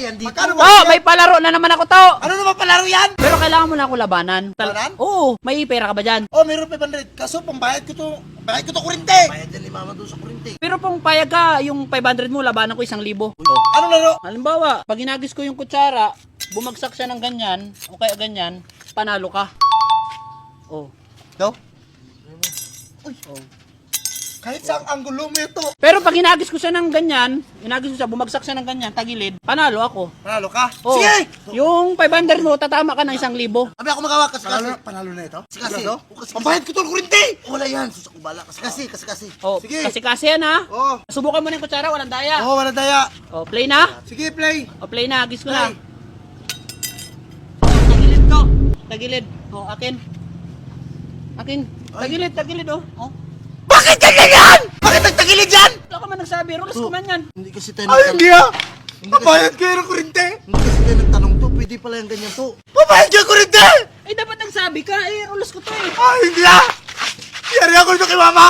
yan dito. Magkano ba? Oh, may palaro na naman ako to. Ano naman palaro yan? Pero kailangan mo na ako labanan. Labanan? Oo, may pera ka ba dyan? Oh, meron 500. Kaso pambayad ko to. Bayad ko to kurente. Bayad yan ni mama doon sa kurente. Pero kung payag ka, yung 500 mo, labanan ko 1,000. Anong laro? Halimbawa, pag ginagis ko yung kutsara, bumagsak siya ng ganyan, o kaya ganyan, panalo ka. Oh. No? Uy. Oh. Kahit saang anggulo mo ito. Pero pag ginagis ko siya ng ganyan, ginagis ko siya, bumagsak siya ng ganyan, tagilid, panalo ako. Panalo ka? Oh. Sige! Yung 500 mo, tatama ka ng 1,000. Abi ako magawa kasi. Panalo na ito? Kasi. Pambayad ko to kurente. Wala yan. Susak ko bala. Kasi. Oh, Sige. kasi yan ha. Oh. Subukan mo na yung kutsara, walang daya. Oh, wala daya. Oh, play na. Sige, play. Oh, play na, agis ko na. Play. Tagilid ko. Tagilid. Oh, akin. Akin. Tagilid, oh. Oh. Bakit ganyan yan? Bakit nagtagilid yan? Wala ka man nagsabi, rulas ko man yan. Hindi kasi tayo Ay, hindi ah. Pambayad kayo ng kurente. Hindi kasi tayo nagtanong to. Pwede pala yung ganyan to. Pambayad kayo ng kurente. Ay, dapat nagsabi ka, rulas ko to eh. Ay, hindi ah. Yari ako ito kay mama.